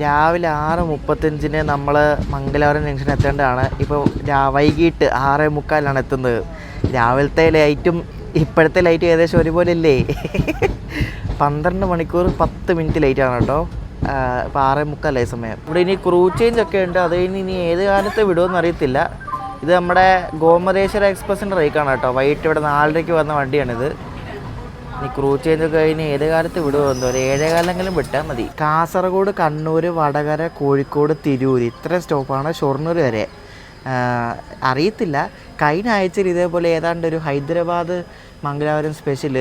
രാവിലെ 6:35 നമ്മൾ മംഗലാപുരം ജംഗ്ഷൻ എത്തേണ്ടതാണ്. ഇപ്പോൾ വൈകിട്ട് 6:45 എത്തുന്നത്. രാവിലത്തെ ലൈറ്റും ഇപ്പോഴത്തെ ലൈറ്റും ഏകദേശം ഒരുപോലെ അല്ലേ. 12 മണിക്കൂർ 10 മിനിറ്റ് ലേറ്റാണ് കേട്ടോ. ഇപ്പോൾ 6:45 സമയം. ഇവിടെ ഇനി ക്രൂ ചേഞ്ച് ഒക്കെ ഉണ്ട്, അത് ഇനി ഏത് കാലത്ത് വിടുമെന്ന് അറിയത്തില്ല. ഇത് നമ്മുടെ ഗോമതേശ്വര എക്സ്പ്രസിൻ്റെ റേക്കാണ് കേട്ടോ. വൈകിട്ട് ഇവിടെ 4:30 വന്ന വണ്ടിയാണിത്. ഇനി ക്രൂ ചേഞ്ചൊക്കെ കഴിഞ്ഞ് ഏത് കാലത്ത് വിടുമോ എന്തോ, ഒരു 7:15 വിട്ടാൽ മതി. കാസർഗോഡ്, കണ്ണൂർ, വടകര, കോഴിക്കോട്, തിരൂർ, ഇത്ര സ്റ്റോപ്പാണ് ഷൊർണൂർ വരെ. അറിയത്തില്ല, കഴിഞ്ഞ ആഴ്ചയിൽ ഇതേപോലെ ഏതാണ്ട് ഒരു ഹൈദരാബാദ് മംഗലാപുരം സ്പെഷ്യൽ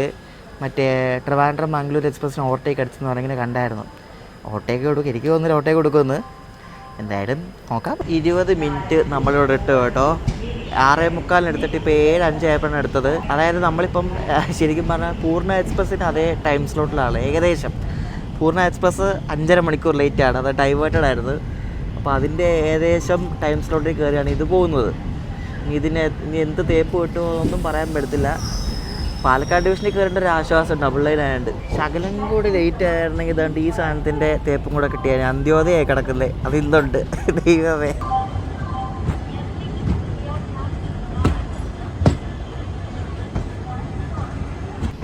മറ്റേ ട്രിവാൻഡ്രം മംഗളൂർ എക്സ്പ്രസ്സിന് ഓവർടേക്ക് അടിച്ചെന്ന് പറഞ്ഞിങ്ങനെ കണ്ടായിരുന്നു. ഓവർടേക്ക് കൊടുക്കും, എനിക്ക് തോന്നുന്നില്ല ഓവർടേക്ക് കൊടുക്കുമെന്ന്. എന്തായാലും നോക്കാം. 20 മിനിറ്റ് നമ്മളിവിടെ ഇട്ട് കേട്ടോ. 6:45 എടുത്തിട്ട് ഇപ്പോൾ 7:05 ആയപ്പോഴാണ് എടുത്തത്. അതായത് നമ്മളിപ്പം ശരിക്കും പറഞ്ഞാൽ പൂർണ്ണ എക്സ്പ്രസ്സിന് അതേ ടൈം സ്ലോട്ടിലാണ് ഏകദേശം. പൂർണ്ണ എക്സ്പ്രസ് 5.5 മണിക്കൂർ ലേറ്റാണ്, അത് ഡൈവേർട്ടഡ് ആയിരുന്നു. അപ്പോൾ അതിൻ്റെ ഏകദേശം ടൈം സ്ലോട്ടിൽ കയറിയാണ് ഇത് പോകുന്നത്. ഇനി എന്ത് തേപ്പ് കിട്ടുമോ എന്നൊന്നും പറയാൻ പറ്റത്തില്ല. പാലക്കാട് ഡിവിഷനിൽ കയറേണ്ട ഒരു ആശ്വാസം ഡബിൾ ലൈൻ ആയതുകൊണ്ട്. ശകലം കൂടി ലേറ്റ് ആയിരുന്നെങ്കിൽ ഇതുകൊണ്ട് ഈ സാധനത്തിൻ്റെ തേപ്പും കൂടെ കിട്ടിയാൽ അന്ത്യോദയമായി കിടക്കുന്നത് അതിന്നുണ്ട്. ദൈവമേ.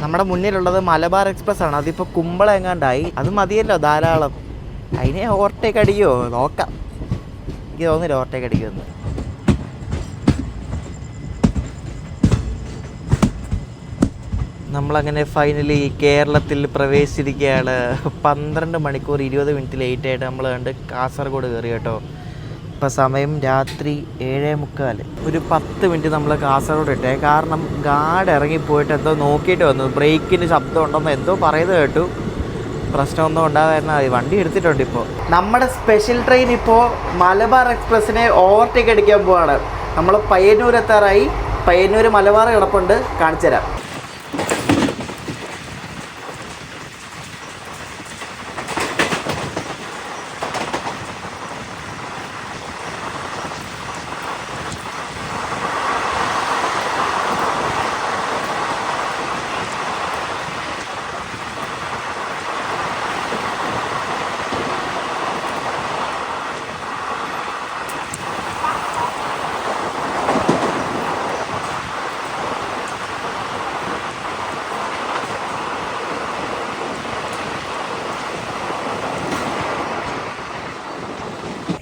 നമ്മുടെ മുന്നിലുള്ളത് മലബാർ എക്സ്പ്രസ് ആണ്. അതിപ്പോൾ കുമ്പളം എങ്ങാണ്ടായി, അത് മതിയല്ലോ ധാരാളം. അതിനെ ഓവർടേക്ക് അടിക്കുമോ നോക്കാം. എനിക്ക് തോന്നുന്നില്ല ഓവർടേക്ക് അടിക്കുമെന്ന്. നമ്മളങ്ങനെ ഫൈനലി കേരളത്തിൽ പ്രവേശിച്ചിരിക്കുകയാണ്. 12 മണിക്കൂർ 20 മിനിറ്റ് ലേറ്റായിട്ട് നമ്മൾ കണ്ട് കാസർഗോഡ് കയറി കേട്ടോ. ഇപ്പോൾ സമയം രാത്രി 7:45. ഒരു 10 മിനിറ്റ് നമ്മൾ കാസർഗോഡ് ഇട്ടേ, കാരണം ഗാർഡ് ഇറങ്ങിപ്പോയിട്ട് എന്തോ നോക്കിയിട്ട് വന്നു. ബ്രേക്കിന് ശബ്ദം ഉണ്ടെന്ന് എന്തോ പറയുന്നത് കേട്ടു. പ്രശ്നമൊന്നും ഉണ്ടാകാതിരുന്നാൽ മതി. വണ്ടി എടുത്തിട്ടുണ്ട്. ഇപ്പോൾ നമ്മുടെ സ്പെഷ്യൽ ട്രെയിൻ ഇപ്പോൾ മലബാർ എക്സ്പ്രസ്സിനെ ഓവർടേക്ക് അടിക്കാൻ പോവാണ്. നമ്മൾ പയ്യന്നൂർ എത്താറായി. പയ്യന്നൂർ മലബാർ കിടപ്പുണ്ട്, കാണിച്ചു തരാം.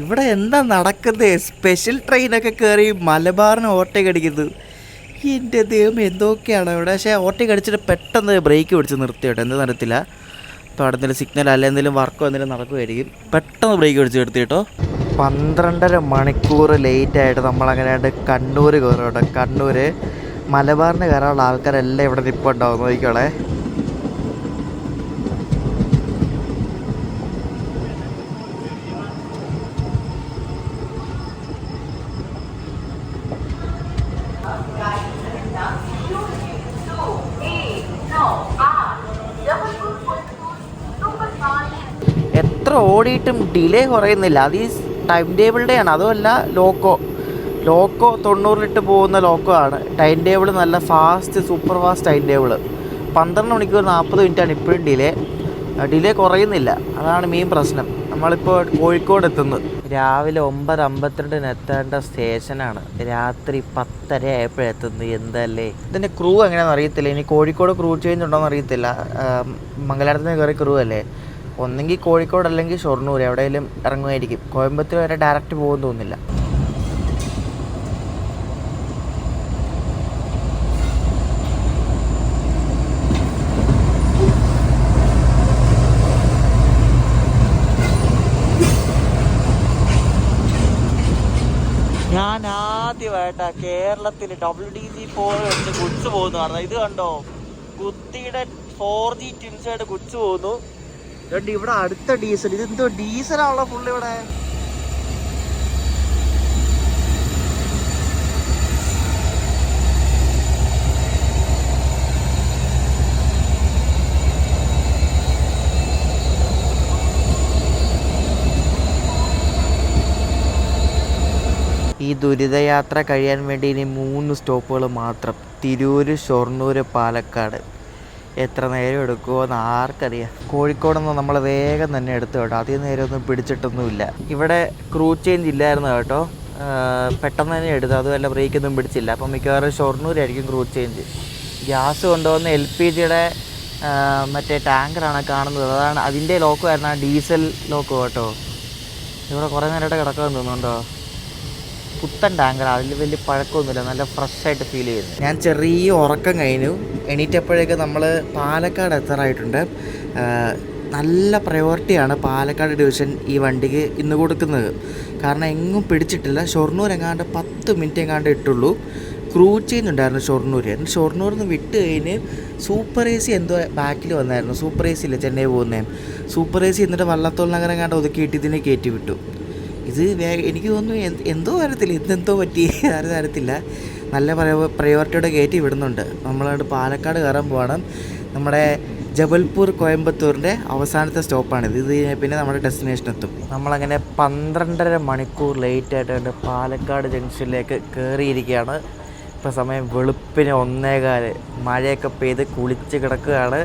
ഇവിടെ എന്താ നടക്കുന്നത്? സ്പെഷ്യൽ ട്രെയിനൊക്കെ കയറി മലബാറിന് ഓവർടേക്ക് അടിക്കുന്നു. എൻ്റെ ദൈവം എന്തൊക്കെയാണ് ഇവിടെ. പക്ഷേ ഓവർടേക്ക് അടിച്ചിട്ട് പെട്ടെന്ന് ബ്രേക്ക് പിടിച്ച് നിർത്തി കേട്ടോ, എന്താ നടത്തില്ല. ഇപ്പോൾ അവിടെ എന്തെങ്കിലും സിഗ്നൽ അല്ല എന്തെങ്കിലും വർക്കോ എന്തെങ്കിലും നടക്കുമായിരിക്കും. പെട്ടെന്ന് ബ്രേക്ക് പിടിച്ച് നിർത്തി കേട്ടോ. 12.5 മണിക്കൂർ ലേറ്റായിട്ട് നമ്മളങ്ങനെ കണ്ണൂർ കയറും കേട്ടോ. കണ്ണൂർ മലബാറിന് കയറാനുള്ള ആൾക്കാരെല്ലാം ഇവിടെ നിൽപ്പുണ്ടാവും, നോക്കിക്കോളെ. എത്ര ഓടിയിട്ടും ഡിലേ കുറയുന്നില്ല. അത് ഈ ടൈം ടേബിളിൻ്റെയാണ്. അതുമല്ല ലോക്കോ 90 പോകുന്ന ലോക്കോ ആണ്. ടൈം ടേബിൾ നല്ല fast, super fast time table. 12 മണിക്കൂർ 40 മിനിറ്റാണ് ഇപ്പോഴും ഡിലേ കുറയുന്നില്ല. അതാണ് മെയിൻ പ്രശ്നം. നമ്മളിപ്പോൾ കോഴിക്കോട് എത്തുന്നു. രാവിലെ 9:52 എത്തേണ്ട സ്റ്റേഷനാണ്. രാത്രി 10:30 ആയപ്പോഴെത്തുന്നു. എന്തല്ലേ ഇതിൻ്റെ ക്രൂ എങ്ങനെയാണെന്ന് അറിയത്തില്ല. ഇനി കോഴിക്കോട് ക്രൂ ചേഞ്ച് ഉണ്ടോയെന്ന് അറിയത്തില്ല. മംഗലാപുരത്തിന് കയറി ക്രൂ അല്ലേ. ഒന്നെങ്കിൽ കോഴിക്കോട് അല്ലെങ്കിൽ ഷൊർണൂർ എവിടെയെങ്കിലും ഇറങ്ങുമായിരിക്കും. കോയമ്പത്തൂർ വരെ ഡയറക്റ്റ് പോകുമെന്ന് തോന്നുന്നില്ല. ഞാൻ ആദ്യമായിട്ടാണ് കേരളത്തിൽ WDC4 വെച്ച് ഗുഡ്സ് പോകുന്നു പറഞ്ഞത്. ഇത് കണ്ടോ, കുത്തിയുടെ 4G ടിൻസായിട്ട് ഗുഡ്സ് പോകുന്നു. എന്നിട്ട് ഇവിടെ അടുത്ത ഡീസൽ, ഇതെന്തോ ഡീസലാണല്ലോ ഫുള്ള് ഇവിടെ. ഈ ദുരിതയാത്ര കഴിയാൻ വേണ്ടി ഇനി 3 സ്റ്റോപ്പുകൾ മാത്രം. തിരൂർ, ഷൊർണൂർ, പാലക്കാട്. എത്ര നേരം എടുക്കുമോയെന്ന് ആർക്കറിയാം. കോഴിക്കോടൊന്നും നമ്മൾ വേഗം തന്നെ എടുത്തു കേട്ടോ. അധികം നേരമൊന്നും പിടിച്ചിട്ടൊന്നുമില്ല. ഇവിടെ ക്രൂ ചേഞ്ച് ഇല്ലായിരുന്നു കേട്ടോ. പെട്ടെന്ന് തന്നെ എടുത്തു. അതുമല്ല ബ്രേക്കൊന്നും പിടിച്ചില്ല. അപ്പം മിക്കവാറും ഷൊർണൂരായിരിക്കും ക്രൂ ചേഞ്ച്. ഗ്യാസ് കൊണ്ടുവന്ന LPGയുടെ മറ്റേ ടാങ്കറാണ് കാണുന്നത്. അതാണ് അതിൻ്റെ ലോക്കോ ആയിരുന്നു, ആ ഡീസൽ ലോക്കോ കേട്ടോ. ഇവിടെ കുറേ നേരമായിട്ട് കിടക്കാമെന്ന് തോന്നുന്നുണ്ടോ. പുത്തൻ ടാങ്കർ, അതിൽ വലിയ പഴക്കമൊന്നുമില്ല, നല്ല ഫ്രഷായിട്ട് ഫീൽ ചെയ്യുന്നു. ഞാൻ ചെറിയ ഉറക്കം കഴിഞ്ഞു. എണീറ്റപ്പോഴേക്ക് നമ്മൾ പാലക്കാട് എത്താറായിട്ടുണ്ട്. നല്ല പ്രയോറിറ്റിയാണ് പാലക്കാട് ഡിവിഷൻ ഈ വണ്ടിക്ക് ഇന്ന് കൊടുക്കുന്നത്. കാരണം എങ്ങും പിടിച്ചിട്ടില്ല. ഷൊർണൂർ എങ്ങാണ്ട് 10 മിനിറ്റ് എങ്ങാണ്ട് ഇട്ടുള്ളൂ. ക്രൂ ചേഞ്ച് ഉണ്ടായിരുന്നു ഷൊർണൂരിൽ നിന്ന് വിട്ട് കഴിഞ്ഞ് സൂപ്പർ AC എന്തോ ബാക്കിൽ വന്നായിരുന്നു. സൂപ്പർ AC ഇല്ല ചെന്നൈ പോകുന്നത്. സൂപ്പർ AC എന്നിട്ട് വള്ളത്തോൾ നഗരം എങ്ങാണ്ട് ഒതുക്കിയിട്ട് ഇതിനെ കയറ്റി വിട്ടു. ഇത് എനിക്ക് തോന്നുന്നു എന്തോ തരത്തില്ല, ഇന്നെന്തോ പറ്റി ആരും തരത്തില്ല. നല്ല പ്രയോറിറ്റിയോടെ കയറ്റി വിടുന്നുണ്ട്. നമ്മളോട് പാലക്കാട് കയറാൻ പോകണം. നമ്മുടെ ജബൽപൂർ കോയമ്പത്തൂരിൻ്റെ അവസാനത്തെ സ്റ്റോപ്പാണിത്. ഇത് പിന്നെ നമ്മുടെ ഡെസ്റ്റിനേഷൻ എത്തും. നമ്മളങ്ങനെ 12.5 മണിക്കൂർ ലേറ്റായിട്ട് പാലക്കാട് ജംഗ്ഷനിലേക്ക് കയറിയിരിക്കുകയാണ്. ഇപ്പോൾ സമയം വെളുപ്പിന് 1:15. മഴയൊക്കെ പെയ്ത് കുളിച്ച് കിടക്കുകയാണ്.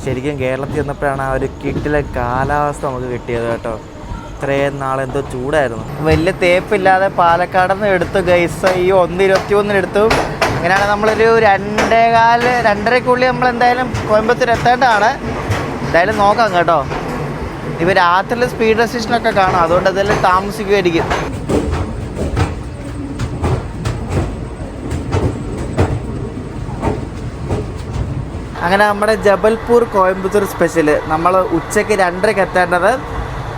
ശരിക്കും കേരളത്തിൽ വന്നപ്പോഴാണ് ആ ഒരു കിട്ടിലെ കാലാവസ്ഥ നമുക്ക് കിട്ടിയത് കേട്ടോ. ഇത്രയും നാളെന്തോ ചൂടായിരുന്നു. വലിയ തേപ്പില്ലാതെ പാലക്കാട് നിന്ന് എടുത്തു ഗൈസ്. ഈ 1:21 എടുത്തു. അങ്ങനെയാണ് നമ്മളൊരു 2:15-2:30 നമ്മൾ എന്തായാലും കോയമ്പത്തൂർ എത്തേണ്ടതാണ്. എന്തായാലും നോക്കാം കേട്ടോ. ഇപ്പോൾ രാത്രിയിൽ സ്പീഡ് റെസ്ട്രിക്ഷനൊക്കെ കാണാം, അതുകൊണ്ട് അതെല്ലാം താമസിക്കുമായിരിക്കും. അങ്ങനെ നമ്മുടെ ജബൽപൂർ കോയമ്പത്തൂർ സ്പെഷ്യൽ നമ്മൾ ഉച്ചയ്ക്ക് 2:30 എത്തേണ്ടത്.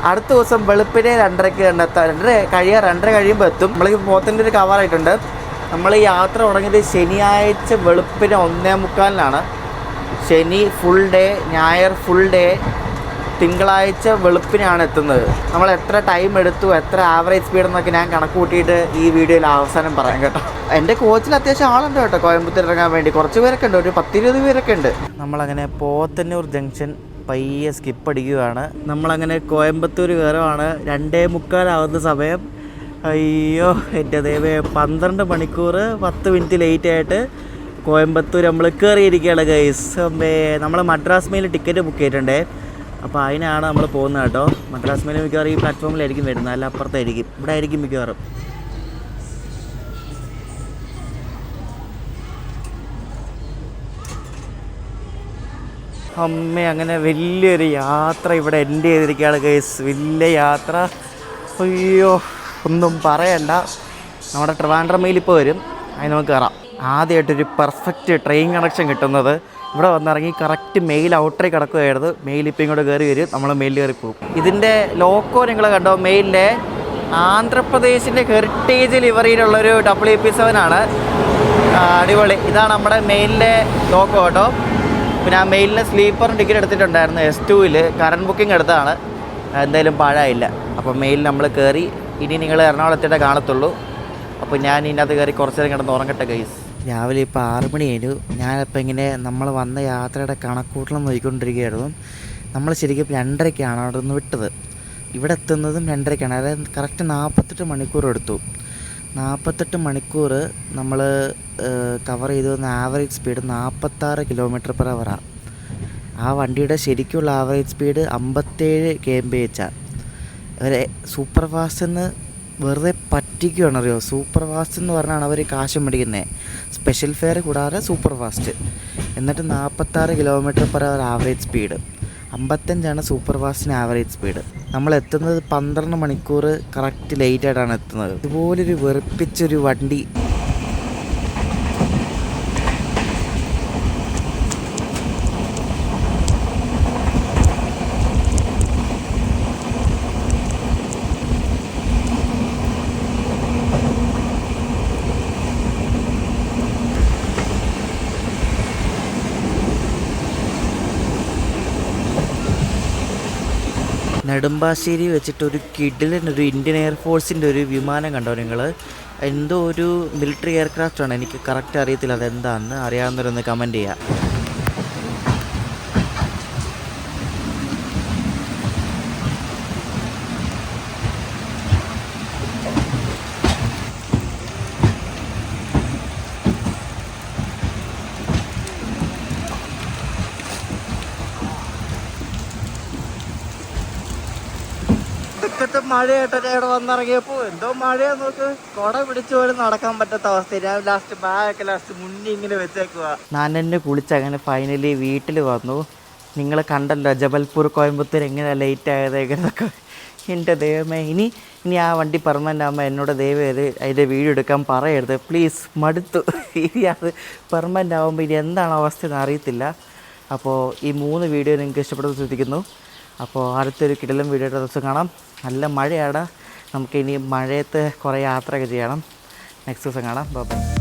അടുത്ത ദിവസം വെളുപ്പിനെ 2:30 എത്താം. 2:30 കഴിയുമ്പോൾ എത്തും. നമ്മൾക്ക് പോത്തിൻ്റെ ഒരു കവറായിട്ടുണ്ട്. നമ്മൾ ഈ യാത്ര തുടങ്ങിയത് ശനിയാഴ്ച വെളുപ്പിന് 1:45 ശനി ഫുൾ ഡേ, ഞായർ ഫുൾ ഡേ, തിങ്കളാഴ്ച വെളുപ്പിനാണ് എത്തുന്നത്. നമ്മൾ എത്ര ടൈം എടുത്തു, എത്ര ആവറേജ് സ്പീഡ് എന്നൊക്കെ ഞാൻ കണക്ക് കൂട്ടിയിട്ട് ഈ വീഡിയോയിൽ അവസാനം പറയാം കേട്ടോ. എൻ്റെ കോച്ചിൽ അത്യാവശ്യം ആളുണ്ട് കേട്ടോ കോയമ്പത്തൂർ ഇറങ്ങാൻ വേണ്ടി. കുറച്ച് പേരൊക്കെ ഉണ്ട്, ഒരു 10-20 പേരൊക്കെ ഉണ്ട്. നമ്മളങ്ങനെ പോത്തന്നൂർ ജംഗ്ഷൻ പയ്യെ സ്കിപ്പ് അടിക്കുകയാണ്. നമ്മളങ്ങനെ കോയമ്പത്തൂർ കയറുവാണ്. 2:45 സമയം. അയ്യോ എൻ്റെ ദൈവമേ, 12 മണിക്കൂർ 10 മിനിറ്റ് ലേറ്റായിട്ട് കോയമ്പത്തൂർ നമ്മൾ കയറിയിരിക്കുകയാണ് ഗൈസ്. നമ്മൾ മദ്രാസ് മെയിൽ ടിക്കറ്റ് ബുക്ക് ചെയ്തിട്ടുണ്ടേ. അപ്പോൾ അതിനാണ് നമ്മൾ പോകുന്നത് കേട്ടോ. മദ്രാസ് മെയിൽ മിക്കവാറും ഈ പ്ലാറ്റ്ഫോമിലായിരിക്കും വരുന്നത്, അല്ല അപ്പുറത്തായിരിക്കും. ഇവിടെ ആയിരിക്കും മിക്കവാറും. അങ്ങനെ വലിയൊരു യാത്ര ഇവിടെ എൻഡ് ചെയ്തിരിക്കുകയാണ് ഗൈസ്. വലിയ യാത്ര. അയ്യോ ഒന്നും പറയണ്ട, നമ്മുടെ ട്രിവാൻഡ്രം മെയിൽ ഇപ്പോൾ വരും, അതിന് നമുക്ക് കയറാം. ആദ്യമായിട്ടൊരു പെർഫെക്റ്റ് ട്രെയിൻ കണക്ഷൻ കിട്ടുന്നത് ഇവിടെ വന്നിറങ്ങി കറക്റ്റ് മെയിൽ ഔട്ടറിൽ കിടക്കുകയായിരുന്നു. മെയിൽ ഇപ്പം ഇങ്ങോട്ട് കയറി വരും, നമ്മൾ മെയിൽ കയറി പോകും. ഇതിൻ്റെ ലോക്കോ നിങ്ങൾ കണ്ടോ? മെയിലിൻ്റെ ആന്ധ്രാപ്രദേശിൻ്റെ ഹെറിറ്റേജ് ലിവറിയിലുള്ളൊരു WP7 ആണ്. അടിപൊളി. ഇതാണ് നമ്മുടെ മെയിലിൻ്റെ ലോക്കോ കേട്ടോ. പിന്നെ ആ മെയിലിന് സ്ലീപ്പറും ടിക്കറ്റ് എടുത്തിട്ടുണ്ടായിരുന്നു S2-ൽ. കറണ്ട് ബുക്കിംഗ് എടുത്തതാണ്, എന്തായാലും പാഴായില്ല. അപ്പോൾ മെയിൽ നമ്മൾ കയറി. ഇനി നിങ്ങൾ എറണാകുളത്തിൻ്റെ കാണത്തുള്ളൂ. അപ്പോൾ ഞാൻ ഇതിനകത്ത് കയറി കുറച്ച് നേരം കിടന്ന് ഉറങ്ങട്ടെ ഗൈസ്. രാവിലെ ഇപ്പോൾ 6 മണി കഴിഞ്ഞു. ഞാനിപ്പോൾ ഇങ്ങനെ നമ്മൾ വന്ന യാത്രയുടെ കണക്കൂട്ടണം നോക്കിക്കൊണ്ടിരിക്കുകയായിരുന്നു. നമ്മൾ ശരിക്കും 2:30-ക്കാണ് അവിടെ നിന്ന് വിട്ടത്. ഇവിടെ എത്തുന്നതും 2:30-ക്കാണ്. അതായത് കറക്റ്റ് 48 മണിക്കൂർ എടുത്തു. 48 മണിക്കൂർ നമ്മൾ കവർ ചെയ്തു വന്ന ആവറേജ് സ്പീഡ് 46 km/h. ആ വണ്ടിയുടെ ശരിക്കുള്ള ആവറേജ് സ്പീഡ് 57 kmph. അവർ സൂപ്പർ ഫാസ്റ്റ് എന്ന് വെറുതെ പറ്റിക്കുകയാണ്, അറിയോ? സൂപ്പർ ഫാസ്റ്റ് എന്ന് പറഞ്ഞാണ് അവർ കാശ് മേടിക്കുന്നത്. സ്പെഷ്യൽ ഫെയർ കൂടാതെ സൂപ്പർ ഫാസ്റ്റ്. എന്നിട്ട് 46 km/h ആവറേജ് സ്പീഡ്. 55 സൂപ്പർ ഫാസ്റ്റിന് ആവറേജ് സ്പീഡ്. നമ്മൾ എത്തുന്നത് 12 മണിക്കൂർ കറക്റ്റ് ലേറ്റായിട്ടാണ് എത്തുന്നത്. ഇതുപോലൊരു വെറുപ്പിച്ചൊരു വണ്ടി നെടുമ്പാശ്ശേരി വെച്ചിട്ടൊരു കിടിലനൊരു ഇന്ത്യൻ എയർഫോഴ്സിൻ്റെ ഒരു വിമാനം കണ്ടോ നിങ്ങൾ? എന്തോ ഒരു മിലിറ്ററി എയർക്രാഫ്റ്റാണ്, എനിക്ക് കറക്റ്റ് അറിയത്തില്ല അതെന്താണെന്ന്. അറിയാവുന്നവരൊന്ന് കമൻറ്റ് ചെയ്യുക. മഴയായിട്ടൊക്കെ ഇവിടെ വന്നിറങ്ങിയപ്പോൾ എന്തോ മഴയാ നോക്ക്. കുട പിടിച്ചു പോലും നടക്കാൻ പറ്റാത്ത അവസ്ഥ. ഞാൻ ലാസ്റ്റ് മുന്നിൽ ഇങ്ങനെ വെച്ചേക്കുക. ഞാൻ എന്നെ കുളിച്ച് അങ്ങനെ ഫൈനലി വീട്ടിൽ വന്നു. നിങ്ങൾ കണ്ടല്ലോ ജബൽപൂർ കോയമ്പത്തൂർ എങ്ങനെയാണ് ലേറ്റ് ആയത് എങ്ങനെയൊക്കെ. എൻ്റെ ദൈവമേ, ഇനി ആ വണ്ടി പെർമനൻ്റ് ആകുമ്പോൾ എന്നോട് ദയവ് ചെയ്ത് അതിൻ്റെ വീഡിയോ എടുക്കാൻ പറയരുത് പ്ലീസ്. മടുത്തു. ഇനി അത് പെർമനൻ്റ് ആകുമ്പോൾ ഇനി എന്താണ് അവസ്ഥ എന്ന് അറിയത്തില്ല. അപ്പോൾ ഈ 3 വീഡിയോ നിങ്ങൾക്ക് ഇഷ്ടപ്പെട്ടത് ശ്രദ്ധിക്കുന്നു. അപ്പോൾ അടുത്തൊരു കിടിലൻ വീഡിയോയുടെ ദിവസം കാണാം. നല്ല മഴയാണ്, നമുക്കിനി മഴയത്ത് കുറേ യാത്രയൊക്കെ ചെയ്യണം. നെക്സ്റ്റ് ദിവസം കാണാം. ബൈ.